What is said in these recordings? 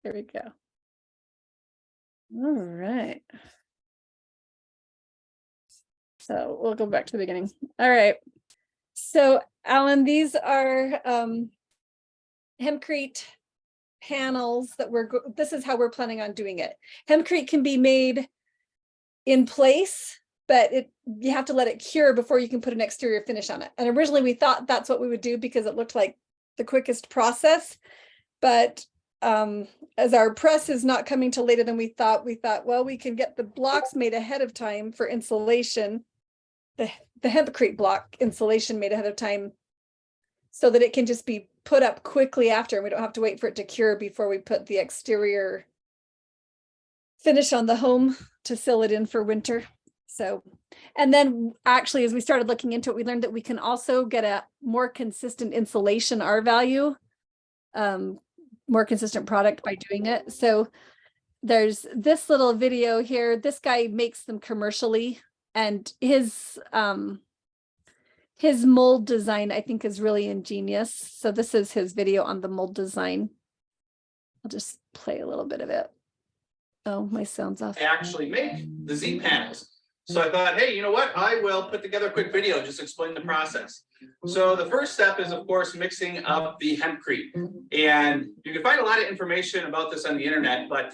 There we go. All right. So we'll go back to the beginning. All right. So Alan, these are Hempcrete panels that this is how we're planning on doing it. Hempcrete can be made in place, but you have to let it cure before you can put an exterior finish on it. And originally we thought that's what we would do because it looked like the quickest process. But as our press is not coming till later than we thought, well, we can get the blocks made ahead of time for insulation, the Hempcrete block insulation made ahead of time, so that it can just be put up quickly after, and we don't have to wait for it to cure before we put the exterior finish on the home to seal it in for winter. So, and then actually, as we started looking into it, we learned that we can also get a more consistent insulation R value, more consistent product by doing it. So there's this little video here. This guy makes them commercially, and his mold design, I think, is really ingenious. So this is his video on the mold design. I'll just play a little bit of it. Oh, my sound's off. I actually make the Z panels. So I thought, hey, you know what? I will put together a quick video, just explain the process. So the first step is, of course, mixing up the hempcrete. And you can find a lot of information about this on the internet, but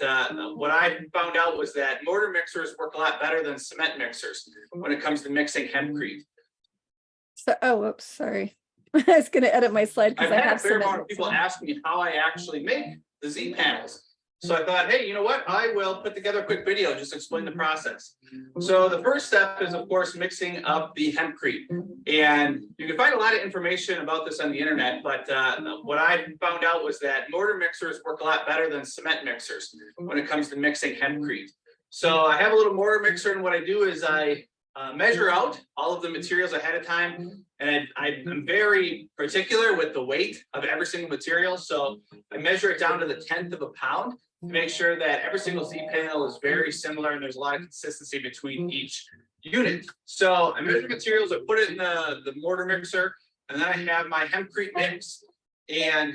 what I found out was that mortar mixers work a lot better than cement mixers when it comes to mixing hempcrete. So, oh, whoops, sorry. I was going to edit my slide because I have a fair cement. amount of people ask me how I actually make the Z panels. So I thought, hey, you know what? I will put together a quick video, just explain the process. So the first step is, of course, mixing up the hempcrete. And you can find a lot of information about this on the internet, but what I found out was that mortar mixers work a lot better than cement mixers when it comes to mixing hempcrete. So I have a little mortar mixer, and what I do is I measure out all of the materials ahead of time. And I'm very particular with the weight of every single material. So I measure it down to the 1/10 of a pound to make sure that every single Z panel is very similar and there's a lot of consistency between each unit. So I measure materials, I put it in the mortar mixer, and then I have my hempcrete mix. And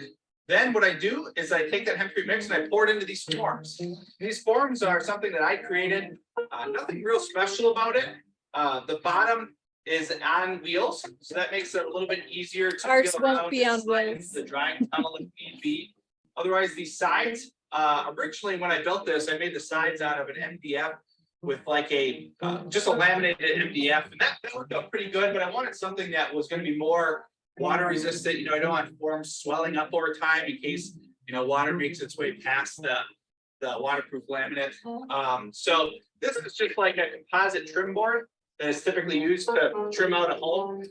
then what I do is I take that hempcrete mix and I pour it into these forms. These forms are something that I created, nothing real special about it. The bottom is on wheels, so that makes it a little bit easier to Ours feel won't around be on wheels. the drying tunnel if need be. Otherwise, these sides, originally when I built this, I made the sides out of an MDF with like a just a laminated MDF, and that worked out pretty good. But I wanted something that was going to be more water resistant. You know, I don't want forms swelling up over time in case water makes its way past the waterproof laminate. So this is just like a composite trim board that is typically used to trim out a hole.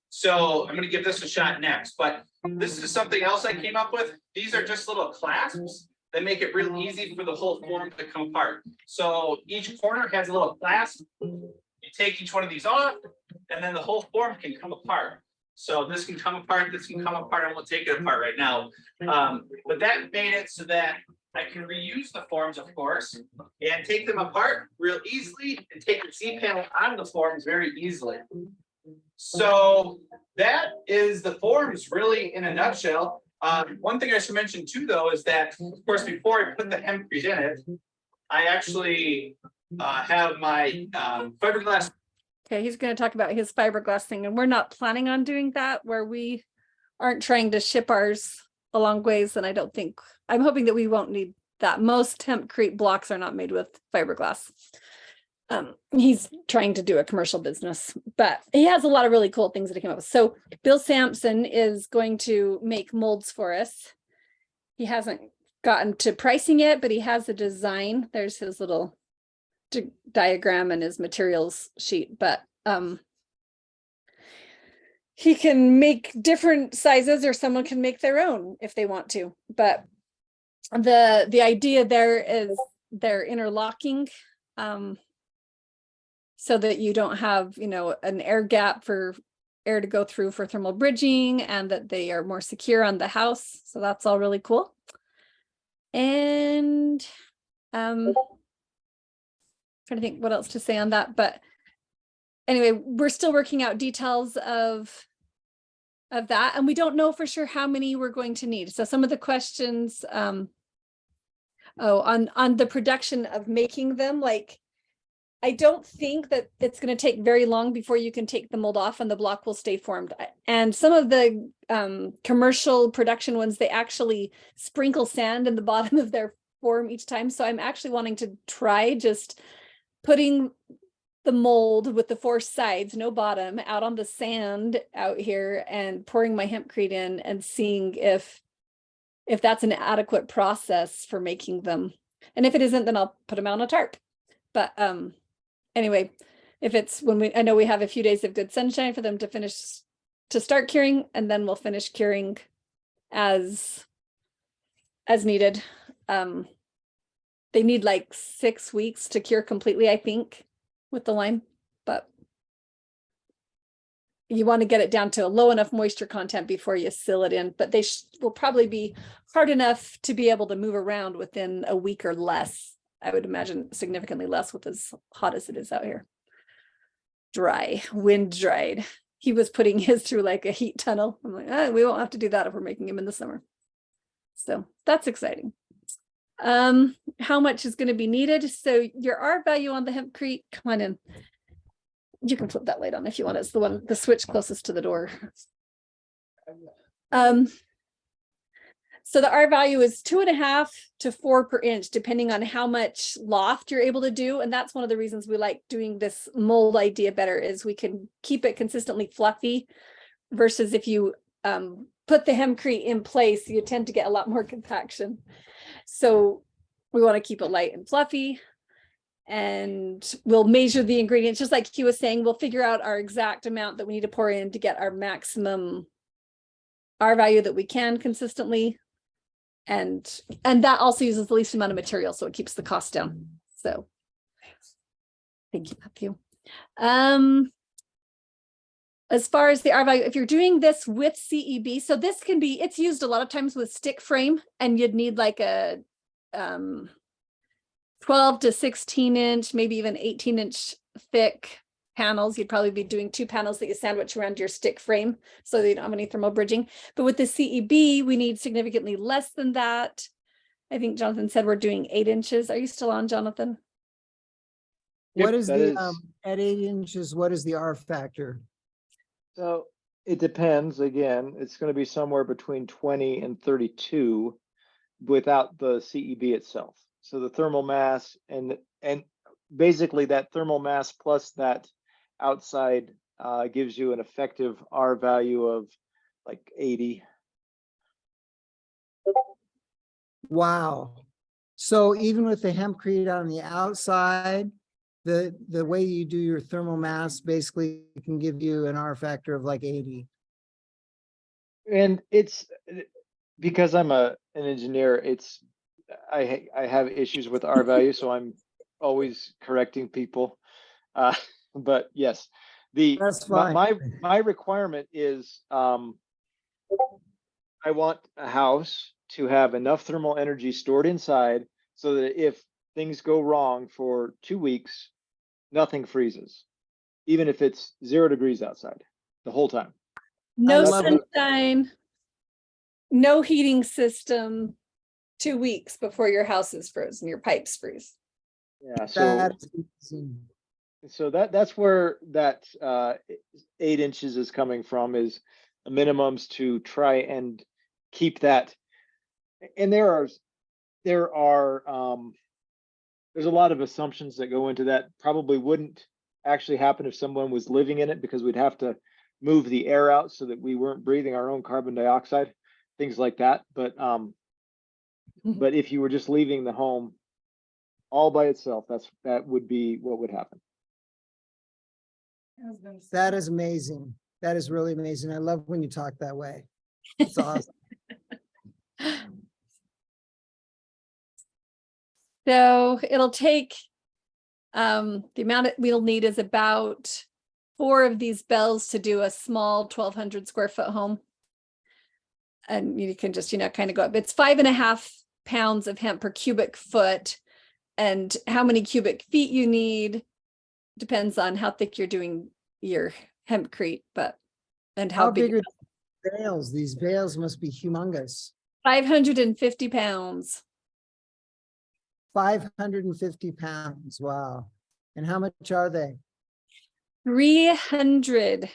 So I'm going to give this a shot next, but this is something else I came up with. These are just little clasps that make it real easy for the whole form to come apart. So each corner has a little clasp. You take each one of these off, and then the whole form can come apart. So this can come apart, this can come apart, and we'll take it apart right now. But that made it so that I can reuse the forms, of course, and take them apart real easily and take the Z panel out of the forms very easily. So that is the forms really in a nutshell. One thing I should mention too, though, is that, of course, before I put the hempcrete in it, I actually have my fiberglass. Okay, he's going to talk about his fiberglass thing, and we're not planning on doing that, where we aren't trying to ship ours a long ways, and I'm hoping that we won't need that. Most hempcrete blocks are not made with fiberglass. He's trying to do a commercial business, but he has a lot of really cool things that he came up with. So Bill Sampson is going to make molds for us. He hasn't gotten to pricing it, but he has a design. There's his little diagram and his materials sheet, but he can make different sizes, or someone can make their own if they want to. But the idea there is they're interlocking, so that you don't have, an air gap for air to go through for thermal bridging, and that they are more secure on the house. So that's all really cool. And trying to think what else to say on that, but anyway, we're still working out details of that, and we don't know for sure how many we're going to need. So some of the questions Oh, on the production of making them, like, I don't think that it's going to take very long before you can take the mold off and the block will stay formed. And some of the commercial production ones, they actually sprinkle sand in the bottom of their form each time. So I'm actually wanting to try just putting the mold with the 4 sides, no bottom, out on the sand out here and pouring my hempcrete in and seeing if that's an adequate process for making them. And if it isn't, then I'll put them out on a tarp. But anyway, if it's I know we have a few days of good sunshine for them to start curing, and then we'll finish curing as needed. They need like 6 weeks to cure completely, I think, with the lime, but you want to get it down to a low enough moisture content before you seal it in, but they will probably be hard enough to be able to move around within a week or less. I would imagine significantly less with as hot as it is out here. Dry, wind dried. He was putting his through like a heat tunnel. I'm like, we won't have to do that if we're making him in the summer. So that's exciting. How much is going to be needed? So your R value on the hempcrete, come on in. You can flip that light on if you want. It's the switch closest to the door. So the R value is 2.5 to 4 per inch, depending on how much loft you're able to do. And that's one of the reasons we like doing this mold idea better, is we can keep it consistently fluffy versus if you put the hempcrete in place, you tend to get a lot more compaction. So we want to keep it light and fluffy. And we'll measure the ingredients, just like he was saying, we'll figure out our exact amount that we need to pour in to get our maximum R value that we can consistently. And that also uses the least amount of material, so it keeps the cost down. So thank you, Matthew. As far as the R value, if you're doing this with CEB, so this can be, it's used a lot of times with stick frame, and you'd need like a 12 to 16 inch, maybe even 18-inch thick panels. You'd probably be doing 2 panels that you sandwich around your stick frame so that you don't have any thermal bridging. But with the CEB, we need significantly less than that. I think Jonathan said we're doing 8 inches. Are you still on, Jonathan? What is the at 8 inches? What is the R factor? So it depends. Again, it's going to be somewhere between 20 and 32 without the CEB itself. So the thermal mass and basically that thermal mass plus that outside gives you an effective R value of like 80. Wow. So even with the hempcrete on the outside, the way you do your thermal mass basically can give you an R factor of like 80. And it's because I'm an engineer, I have issues with R value, so I'm always correcting people. But yes, That's fine. my requirement is I want a house to have enough thermal energy stored inside so that if things go wrong for 2 weeks, nothing freezes, even if it's 0 degrees outside the whole time. No sunshine, no heating system, 2 weeks before your house is frozen, your pipes freeze. Yeah, so that's where that 8 inches is coming from, is the minimums to try and keep that. And there's a lot of assumptions that go into that. Probably wouldn't actually happen if someone was living in it, because we'd have to move the air out so that we weren't breathing our own carbon dioxide, things like that. But if you were just leaving the home all by itself, that would be what would happen. That is amazing. That is really amazing. I love when you talk that way. It's awesome. So it'll take, the amount we'll need is about 4 of these bells to do a small 1,200 square foot home. And you can just, kind of go up. It's 5.5 pounds of hemp per cubic foot. And how many cubic feet you need depends on how thick you're doing your hempcrete, and how big are the bales? These bales must be humongous. 550 pounds. 550 pounds. Wow. And how much are they? 300.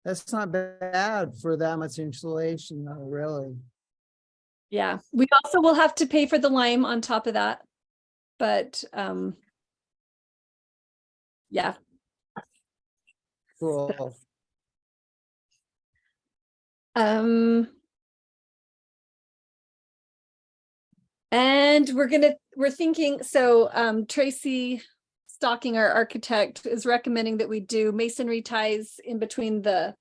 That's not bad for that much insulation, though, really. Yeah, we also will have to pay for the lime on top of that. But yeah. Cool. And we're thinking, so Tracy Stocking, our architect, is recommending that we do masonry ties in between the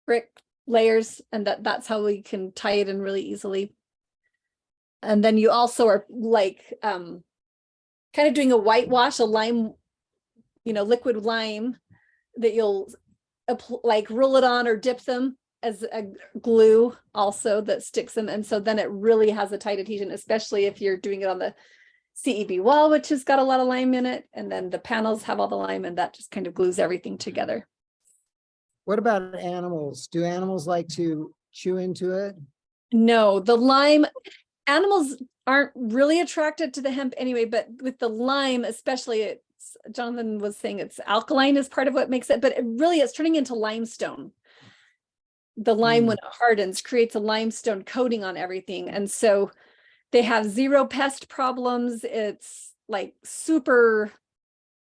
brick layers, and that's how we can tie it in really easily. And then you also are like kind of doing a whitewash, a lime, liquid lime that you'll like roll it on or dip them as a glue also that sticks them. And so then it really has a tight adhesion, especially if you're doing it on the CEB wall, which has got a lot of lime in it. And then the panels have all the lime, and that just kind of glues everything together. What about animals? Do animals like to chew into it? No, the lime, animals aren't really attracted to the hemp anyway, but with the lime, especially, Jonathan was saying it's alkaline is part of what makes it, but it really is turning into limestone. The lime, when it hardens, creates a limestone coating on everything. And so they have zero pest problems. It's like super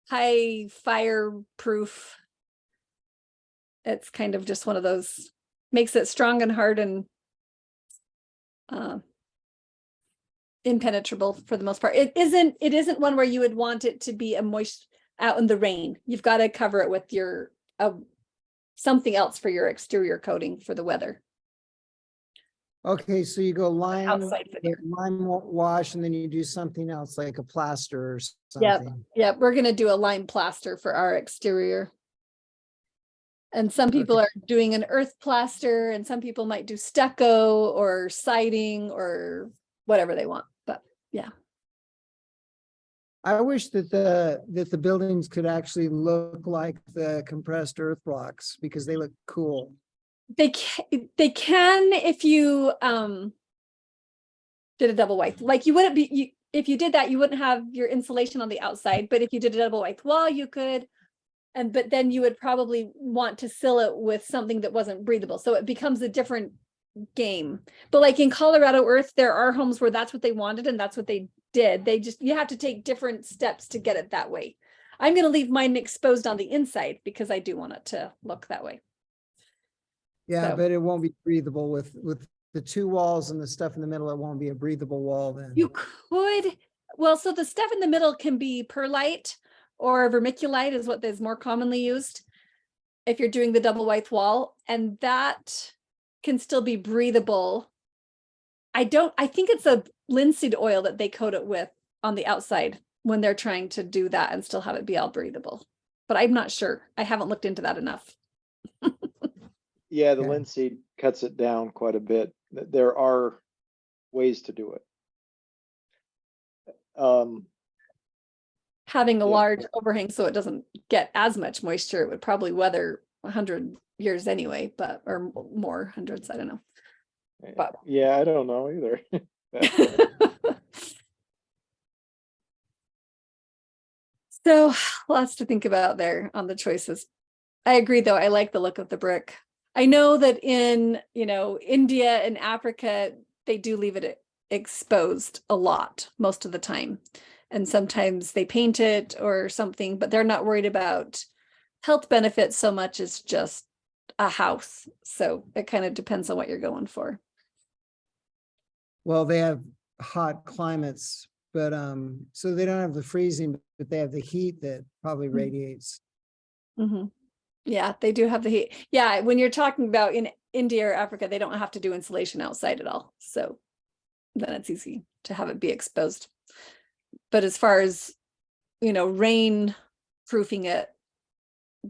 high fireproof. It's kind of just one of those, makes it strong and hard and impenetrable for the most part. It isn't one where you would want it to be a moist out in the rain. You've got to cover it with your something else for your exterior coating for the weather. Okay, so you go lime, Outside veneer. lime wash, and then you do something else like a plaster or Yep. something. Yeah, we're going to do a lime plaster for our exterior. And some people are doing an earth plaster, and some people might do stucco or siding or whatever they want. But yeah. I wish that the buildings could actually look like the compressed earth blocks because they look cool. They can if you did a double white. Like you wouldn't be, if you did that, you wouldn't have your insulation on the outside. But if you did a double white wall, you could. But then you would probably want to seal it with something that wasn't breathable. So it becomes a different game. But like in Colorado Earth, there are homes where that's what they wanted and that's what they did. You have to take different steps to get it that way. I'm going to leave mine exposed on the inside because I do want it to look that way. Yeah, So, but it won't be breathable with the two walls and the stuff in the middle. It won't be a breathable wall then. you could, well, so the stuff in the middle can be perlite or vermiculite is what is more commonly used if you're doing the double white wall, and that can still be breathable. I think it's a linseed oil that they coat it with on the outside when they're trying to do that and still have it be all breathable. But I'm not sure. I haven't looked into that enough. Yeah, the Okay. linseed cuts it down quite a bit. There are ways to do it. Having a Yeah. large overhang so it doesn't get as much moisture, it would probably weather 100 years anyway, but or more, hundreds, I don't know. But Yeah, I don't know either. so lots to think about there on the choices. I agree though. I like the look of the brick. I know that in, India and Africa, they do leave it exposed a lot most of the time. And sometimes they paint it or something, but they're not worried about health benefits so much as just a house. So it kind of depends on what you're going for. Well, they have hot climates, but so they don't have the freezing, but they have the heat that probably radiates. Mm-hmm. Yeah, they do have the heat. Yeah, when you're talking about in India or Africa, they don't have to do insulation outside at all. So then it's easy to have it be exposed. But as far as, rain proofing it,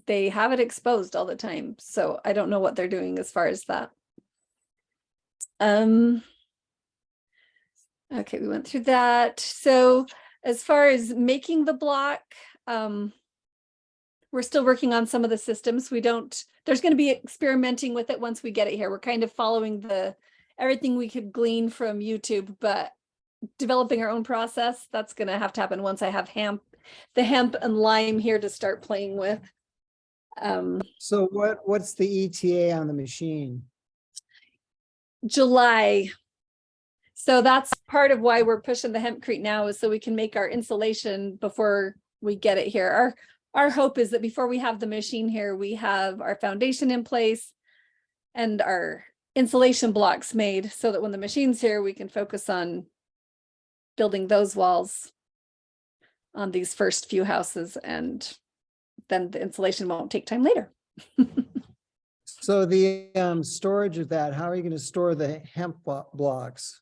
they have it exposed all the time. So I don't know what they're doing as far as that. Okay, we went through that. So as far as making the block, we're still working on some of the systems. There's going to be experimenting with it once we get it here. We're kind of following everything we could glean from YouTube, but developing our own process. That's gonna have to happen once I have the hemp and lime here to start playing with. So what's the ETA on the machine? July. So that's part of why we're pushing the hempcrete now, is so we can make our insulation before we get it here. Our hope is that before we have the machine here, we have our foundation in place and our insulation blocks made, so that when the machine's here, we can focus on building those walls on these first few houses, and then the insulation won't take time later. So the storage of that, how are you going to store the hemp blocks?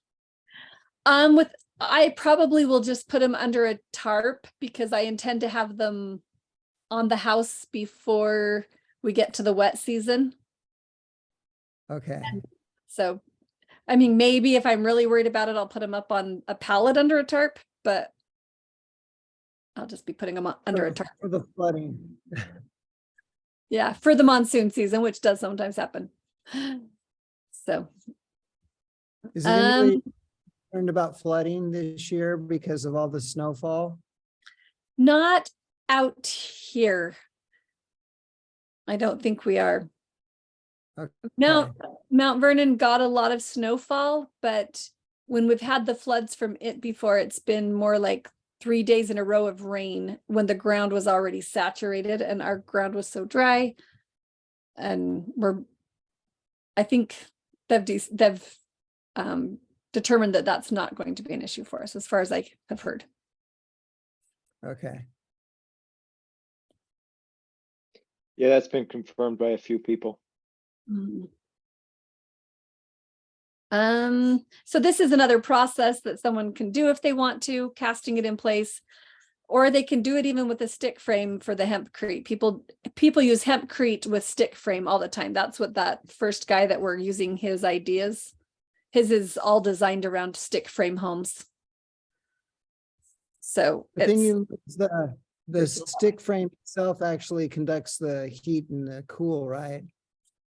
I probably will just put them under a tarp, because I intend to have them on the house before we get to the wet season. Okay. So, I mean, maybe if I'm really worried about it, I'll put them up on a pallet under a tarp, but I'll just be putting them under a tarp. For the flooding. Yeah, for the monsoon season, which does sometimes happen. So, Is anybody concerned about flooding this year because of all the snowfall? not out here. I don't think we are. Okay. Mount Vernon got a lot of snowfall, but when we've had the floods from it before, it's been more like 3 days in a row of rain when the ground was already saturated, and our ground was so dry. And I think they've determined that that's not going to be an issue for us, as far as I have heard. Okay. Yeah, that's been confirmed by a few people. So this is another process that someone can do if they want to, casting it in place, or they can do it even with a stick frame for the hempcrete. People use hempcrete with stick frame all the time. That's what that first guy that we're using, his ideas. His is all designed around stick frame homes. So But then the stick frame itself actually conducts the heat and the cool, right?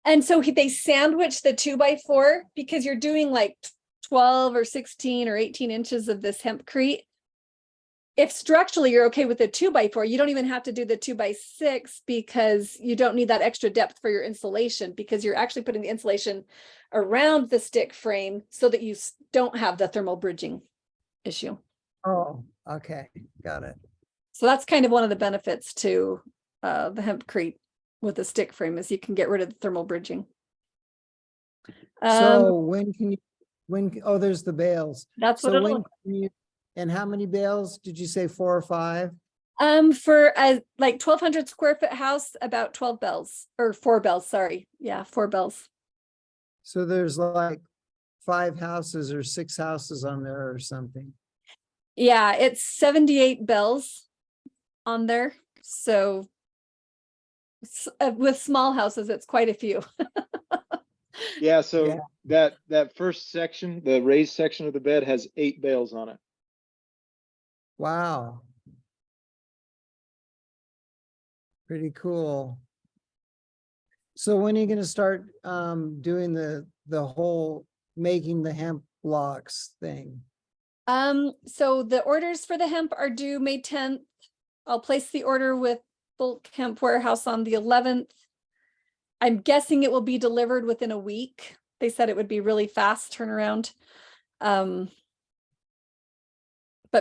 and so they sandwich the 2x4, because you're doing like 12 or 16 or 18 inches of this hempcrete. If structurally you're okay with the 2x4, you don't even have to do the 2x6, because you don't need that extra depth for your insulation, because you're actually putting the insulation around the stick frame so that you don't have the thermal bridging issue. Oh, okay. Got it. So that's kind of one of the benefits to the hempcrete with the stick frame, is you can get rid of the thermal bridging. So oh, there's the bales. That's what So it'll and how many bales? Did you say 4 or 5? For a like 1,200 square foot house, about 12 bells, or 4 bells, sorry. Yeah, 4 bells. So there's like 5 houses or 6 houses on there or something. Yeah, it's 78 bells on there. So with small houses, it's quite a few. Yeah, so Yeah. that first section, the raised section of the bed, has 8 bales on it. Wow. Pretty cool. So when are you going to start doing the whole making the hemp blocks thing? So the orders for the hemp are due May 10th. I'll place the order with Bulk Hemp Warehouse on the 11th. I'm guessing it will be delivered within a week. They said it would be really fast turnaround. But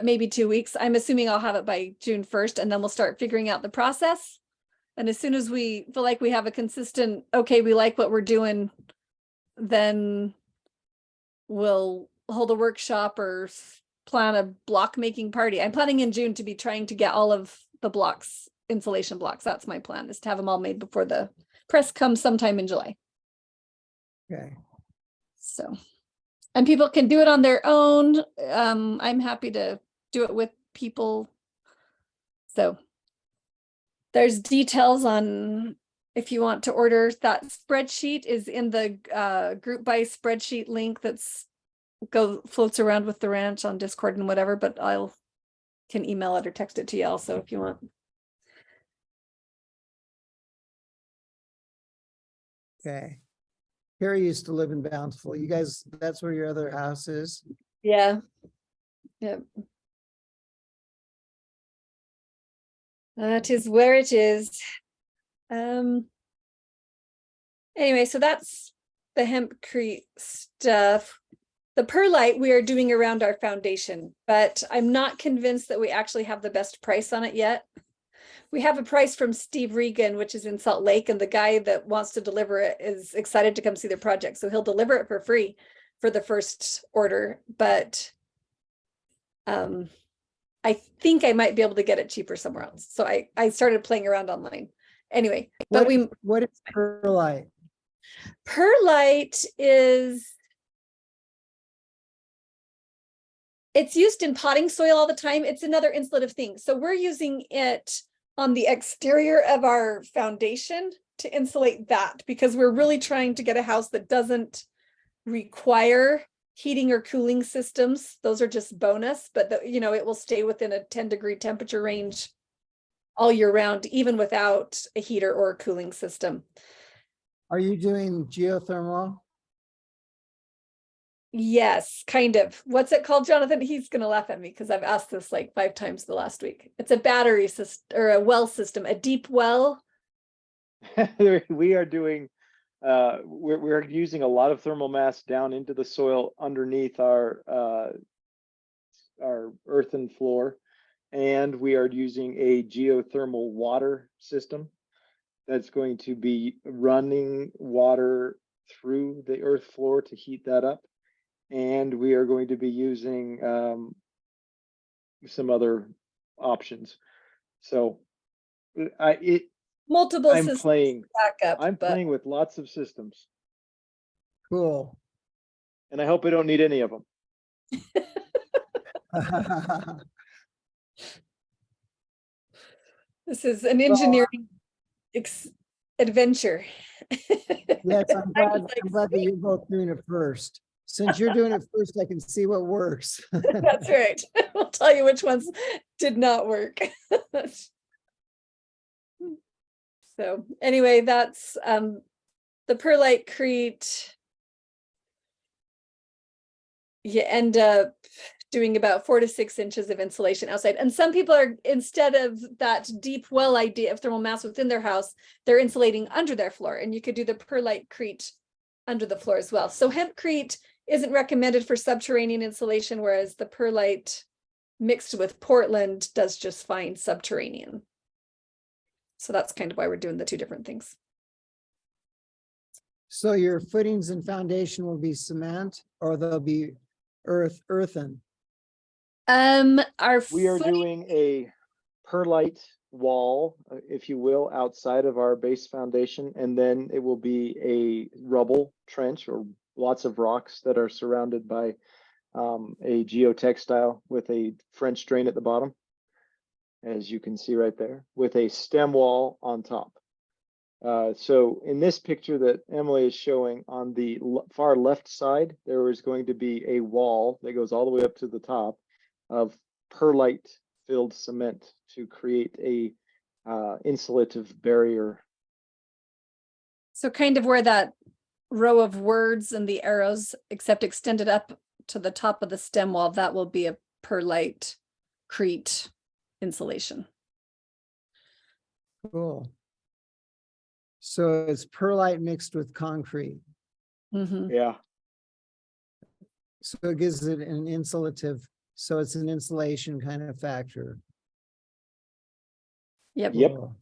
maybe 2 weeks. I'm assuming I'll have it by June 1st, and then we'll start figuring out the process. And as soon as we feel like we have a consistent, okay, we like what we're doing, then we'll hold a workshop or plan a block making party. I'm planning in June to be trying to get all of the blocks, insulation blocks. That's my plan, is to have them all made before the press comes sometime in July. Okay. So, and people can do it on their own. I'm happy to do it with people. So there's details on if you want to order. That spreadsheet is in the group by spreadsheet link that's floats around with the ranch on Discord and whatever, but can email it or text it to you also if you want. Okay. Carrie used to live in Bountiful. You guys, that's where your other house is? Yeah. Yep. That is where it is. Anyway, so that's the hempcrete stuff. The perlite we are doing around our foundation, but I'm not convinced that we actually have the best price on it yet. We have a price from Steve Regan, which is in Salt Lake, and the guy that wants to deliver it is excited to come see the project. So he'll deliver it for free for the first order, but I think I might be able to get it cheaper somewhere else. So I started playing around online. Anyway, but what is perlite? Perlite is, it's used in potting soil all the time. It's another insulative thing. So we're using it on the exterior of our foundation to insulate that, because we're really trying to get a house that doesn't require heating or cooling systems. Those are just bonus, but it will stay within a 10-degree temperature range all year round, even without a heater or a cooling system. Are you doing geothermal? Yes, kind of. What's it called, Jonathan? He's going to laugh at me because I've asked this like 5 times the last week. It's a battery system or a well system, a deep well. We are doing, we're using a lot of thermal mass down into the soil underneath our earthen floor, and we are using a geothermal water system that's going to be running water through the earth floor to heat that up. And we are going to be using some other options. So Multiple I'm systems playing backup, I'm but playing with lots of systems, Cool. and I hope I don't need any of them. this is an engineering adventure. Yes, I'm glad, Like, I'm glad that you're both doing it first. Since you're doing it first, I can see what works. that's right. We'll tell you which ones did not work. So anyway, that's the perlite crete. You end up doing about 4 to 6 inches of insulation outside. And some people are, instead of that deep well idea of thermal mass within their house, they're insulating under their floor. And you could do the perlite crete under the floor as well. So hempcrete isn't recommended for subterranean insulation, whereas the perlite mixed with Portland does just fine subterranean. So that's kind of why we're doing the 2 different things. So your footings and foundation will be cement, or they'll be earthen? We are doing a perlite wall, if you will, outside of our base foundation, and then it will be a rubble trench or lots of rocks that are surrounded by a geotextile with a French drain at the bottom, as you can see right there, with a stem wall on top. So in this picture that Emily is showing, on the far left side, there is going to be a wall that goes all the way up to the top of perlite filled cement to create a insulative barrier. So kind of where that row of words and the arrows, except extended up to the top of the stem wall, that will be a perlite crete insulation. Cool. So it's perlite mixed with concrete. Mm-hmm. Yeah. So it gives it an insulative, so it's an insulation kind of factor. Yep. Yep. Cool.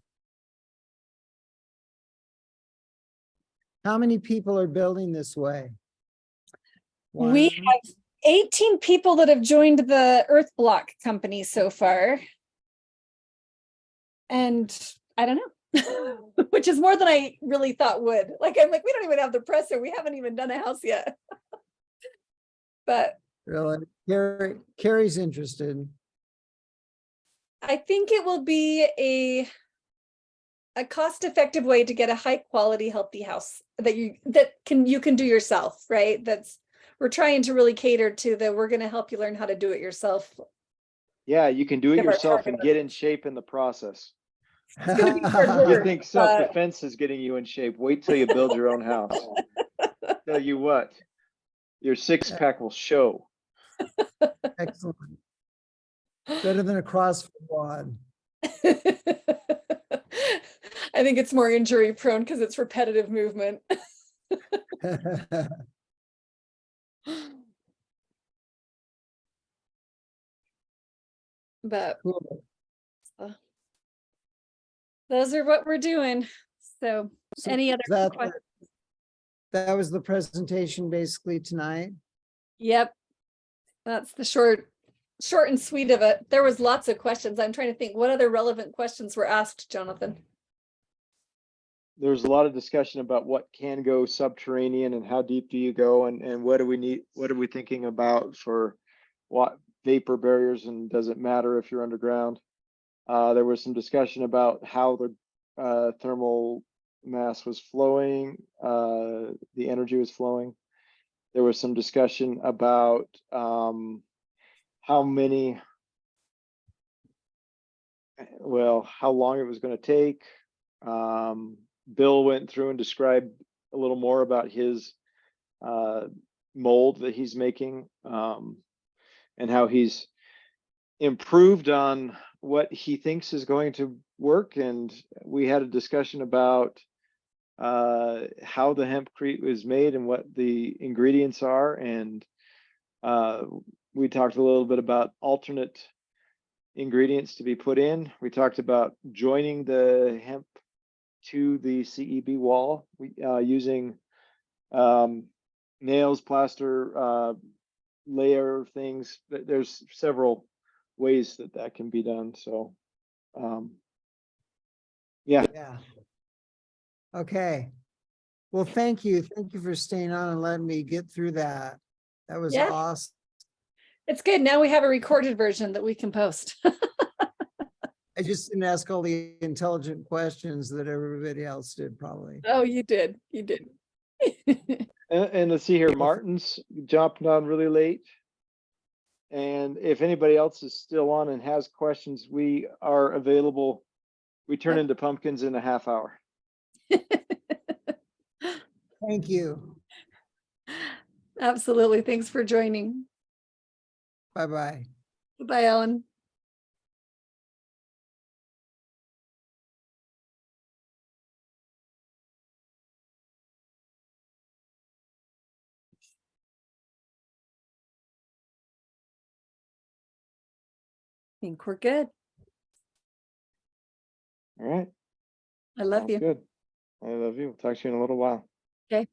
How many people are building this way? We One? have 18 people that have joined the Earth Block company so far. And I don't know, which is more than I really thought would. Like, I'm like, we don't even have the presser. We haven't even done a house yet. But Really? Carrie's interested. I think it will be a cost-effective way to get a high quality, healthy house that you can do yourself, right? We're trying to really cater to we're going to help you learn how to do it yourself. Yeah, you can do it Give our yourself and target. get in shape in the process. It's going to be hard You work. think self-defense is getting you in shape? Wait till you build your own house. Tell you what, your 6-pack will show. Excellent. Better than a CrossFit WOD. I think it's more injury prone because it's repetitive movement. But Cool. those are what we're doing. So So any other that, questions? that was the presentation basically tonight. Yep. That's the short and sweet of it. There was lots of questions. I'm trying to think what other relevant questions were asked, Jonathan. There's a lot of discussion about what can go subterranean and how deep do you go and what do we need, what are we thinking about for what vapor barriers, and does it matter if you're underground? There was some discussion about how the thermal mass was flowing, the energy was flowing. There was some discussion about how many, well, how long it was going to take. Bill went through and described a little more about his mold that he's making, and how he's improved on what he thinks is going to work. And we had a discussion about how the hempcrete was made and what the ingredients are. And we talked a little bit about alternate ingredients to be put in. We talked about joining the hemp to the CEB wall, using nails, plaster, layer things. There's several ways that can be done. So yeah. Okay. Well, thank you. Thank you for staying on and letting me get through that. That was Yeah. awesome. It's good. Now we have a recorded version that we can post. I just didn't ask all the intelligent questions that everybody else did probably. Oh, you did. You did. And let's see here, Martin's jumped on really late. And if anybody else is still on and has questions, we are available. We turn into pumpkins in a half hour. Thank you. Absolutely. Thanks for joining. Bye-bye. Bye, Ellen. I think we're good. All right. I love Sounds you. good. I love you. Talk to you in a little while. Okay.